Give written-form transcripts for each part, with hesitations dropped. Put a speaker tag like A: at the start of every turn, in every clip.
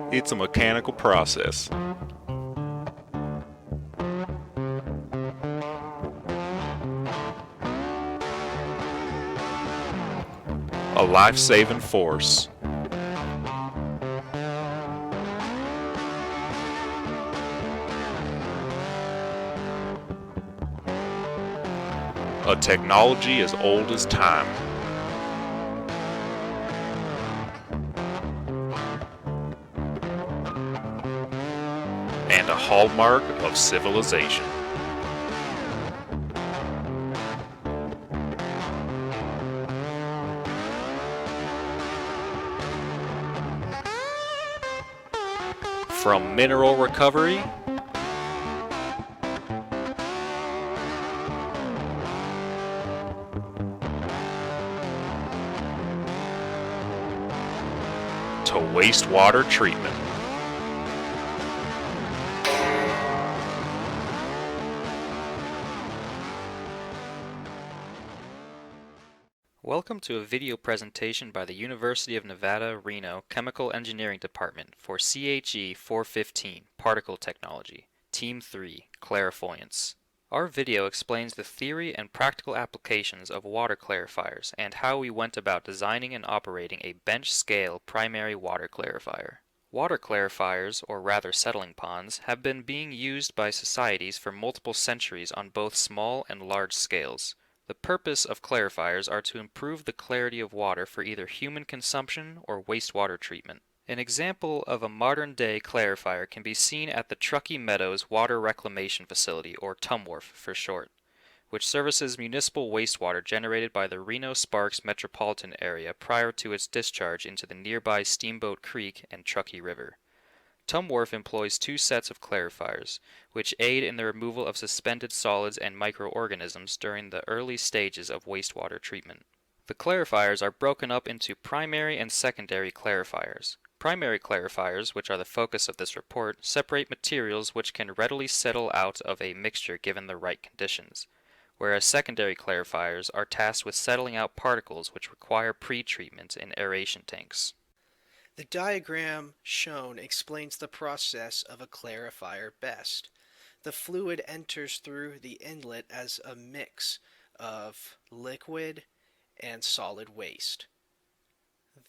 A: It's a mechanical process. A life-saving force. A technology as old as time. And a hallmark of civilization. From mineral recovery to wastewater treatment.
B: Welcome to a video presentation by the University of Nevada, Reno Chemical Engineering Department for CHE 415, Particle Technology, Team 3, Clairvoyance. Our video explains the theory and practical applications of water clarifiers and how we went about designing and operating a bench-scale primary water clarifier. Water clarifiers, or rather settling ponds, have been being used by societies for multiple centuries on both small and large scales. The purpose of clarifiers are to improve the clarity of water for either human consumption or wastewater treatment. An example of a modern-day clarifier can be seen at the Truckee Meadows Water Reclamation Facility, or TUMWRF for short, which services municipal wastewater generated by the Reno-Sparks metropolitan area prior to its discharge into the nearby Steamboat Creek and Truckee River. TUMWRF employs two sets of clarifiers, which aid in the removal of suspended solids and microorganisms during the early stages of wastewater treatment. The clarifiers are broken up into primary and secondary clarifiers. Primary clarifiers, which are the focus of this report, separate materials which can readily settle out of a mixture given the right conditions, whereas secondary clarifiers are tasked with settling out particles which require pre-treatment in aeration tanks.
C: The diagram shown explains the process of a clarifier best. The fluid enters through the inlet as a mix of liquid and solid waste.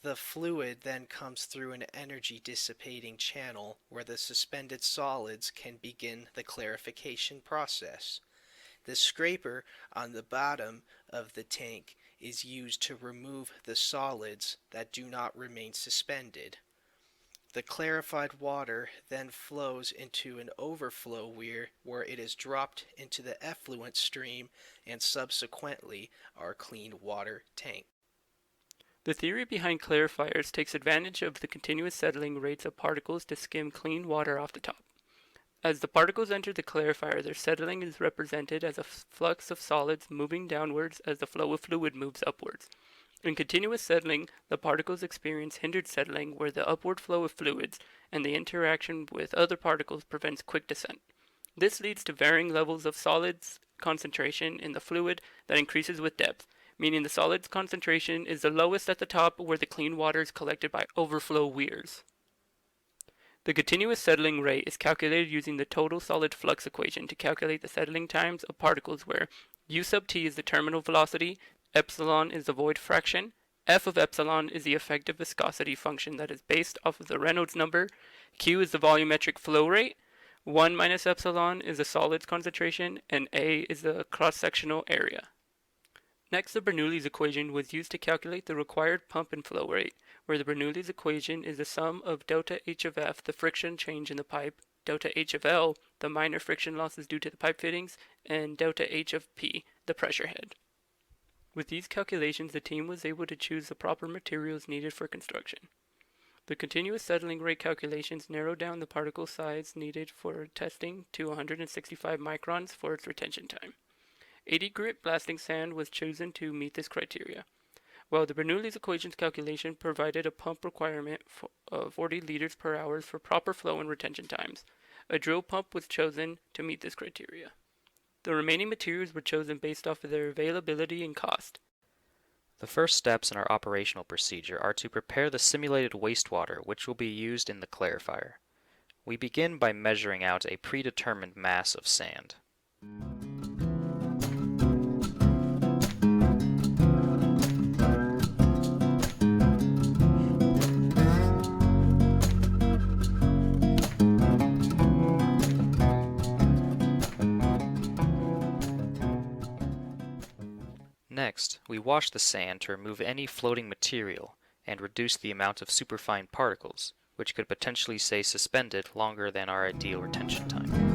C: The fluid then comes through an energy dissipating channel where the suspended solids can begin the clarification process. The scraper on the bottom of the tank is used to remove the solids that do not remain suspended. The clarified water then flows into an overflow weir where it is dropped into the effluent stream and subsequently our clean water tank.
D: The theory behind clarifiers takes advantage of the continuous settling rates of particles to skim clean water off the top. As the particles enter the clarifier, their settling is represented as a flux of solids moving downwards as the flow of fluid moves upwards. In continuous settling, the particles experience hindered settling where the upward flow of fluids and the interaction with other particles prevents quick descent. This leads to varying levels of solids concentration in the fluid that increases with depth, meaning the solids concentration is the lowest at the top where the clean water is collected by overflow weirs. The continuous settling rate is calculated using the total solid flux equation to calculate the settling times of particles where U sub t is the terminal velocity, epsilon is the void fraction, f of epsilon is the effective viscosity function that is based off of the Reynolds number, q is the volumetric flow rate, 1 minus epsilon is the solids concentration, and a is the cross-sectional area. Next, the Bernoulli's equation was used to calculate the required pump and flow rate, where the Bernoulli's equation is the sum of delta H of F, the friction change in the pipe, delta H of L, the minor friction losses due to the pipe fittings, and delta H of P, the pressure head. With these calculations, the team was able to choose the proper materials needed for construction. The continuous settling rate calculations narrowed down the particle size needed for testing to 165 microns for its retention time. 80 grit blasting sand was chosen to meet this criteria, while the Bernoulli's equations calculation provided a pump requirement of 40 liters per hour for proper flow and retention times. A drill pump was chosen to meet this criteria. The remaining materials were chosen based off of their availability and cost.
B: The first steps in our operational procedure are to prepare the simulated wastewater which will be used in the clarifier. We begin by measuring out a predetermined mass of sand. Next, we wash the sand to remove any floating material and reduce the amount of superfine particles, which could potentially stay suspended longer than our ideal retention time.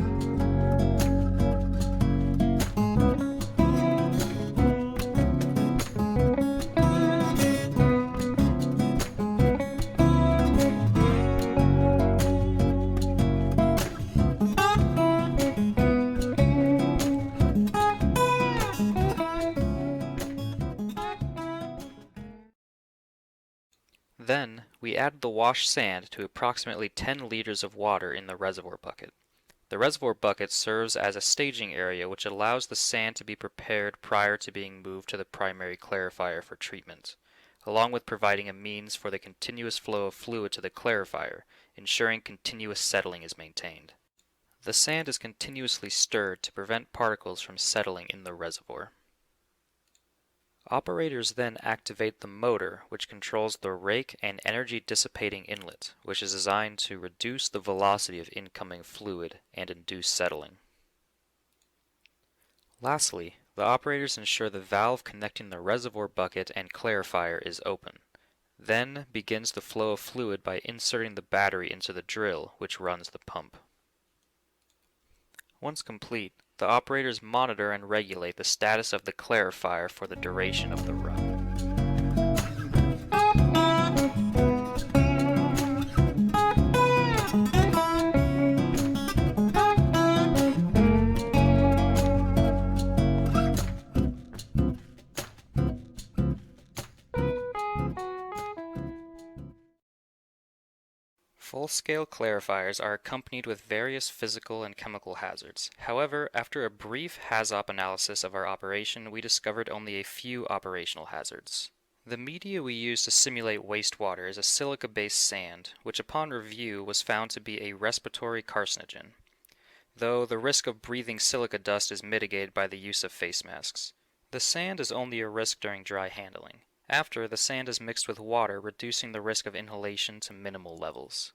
B: Then, we add the washed sand to approximately 10 liters of water in the reservoir bucket. The reservoir bucket serves as a staging area which allows the sand to be prepared prior to being moved to the primary clarifier for treatment, along with providing a means for the continuous flow of fluid to the clarifier, ensuring continuous settling is maintained. The sand is continuously stirred to prevent particles from settling in the reservoir. Operators then activate the motor, which controls the rake and energy dissipating inlet, which is designed to reduce the velocity of incoming fluid and induce settling. Lastly, the operators ensure the valve connecting the reservoir bucket and clarifier is open. Then begins the flow of fluid by inserting the battery into the drill, which runs the pump. Once complete, the operators monitor and regulate the status of the clarifier for the duration of the run. Full-scale clarifiers are accompanied with various physical and chemical hazards. However, after a brief HAZOP analysis of our operation, we discovered only a few operational hazards. The media we used to simulate wastewater is a silica-based sand, which upon review was found to be a respiratory carcinogen, though the risk of breathing silica dust is mitigated by the use of face masks. The sand is only a risk during dry handling. After, the sand is mixed with water, reducing the risk of inhalation to minimal levels.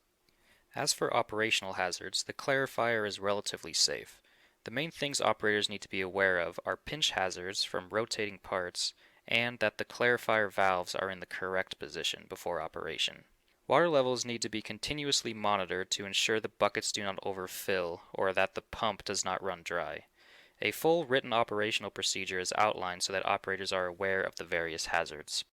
B: As for operational hazards, the clarifier is relatively safe. The main things operators need to be aware of are pinch hazards from rotating parts and that the clarifier valves are in the correct position before operation. Water levels need to be continuously monitored to ensure the buckets do not overfill or that the pump does not run dry. A full written operational procedure is outlined so that operators are aware of the various hazards.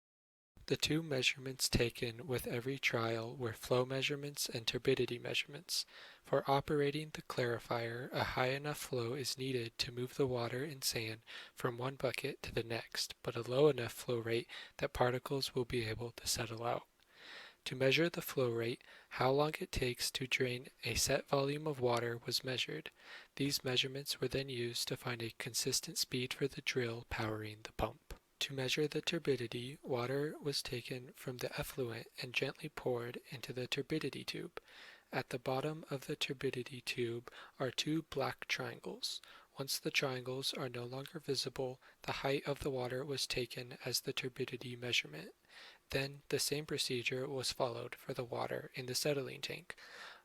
E: The two measurements taken with every trial were flow measurements and turbidity measurements. For operating the clarifier, a high enough flow is needed to move the water and sand from one bucket to the next, but a low enough flow rate that particles will be able to settle out. To measure the flow rate, how long it takes to drain a set volume of water was measured. These measurements were then used to find a consistent speed for the drill powering the pump. To measure the turbidity, water was taken from the effluent and gently poured into the turbidity tube. At the bottom of the turbidity tube are two black triangles. Once the triangles are no longer visible, the height of the water was taken as the turbidity measurement. Then the same procedure was followed for the water in the settling tank.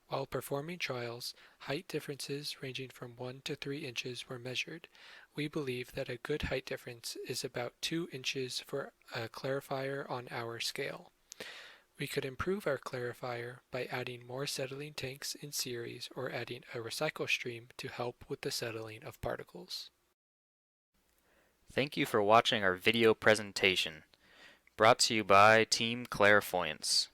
E: While performing trials, height differences ranging from 1 to 3 inches were measured. We believe that a good height difference is about 2 inches for a clarifier on our scale. We could improve our clarifier by adding more settling tanks in series or adding a recycle stream to help with the settling of particles.
B: Thank you for watching our video presentation, brought to you by Team Clairvoyance.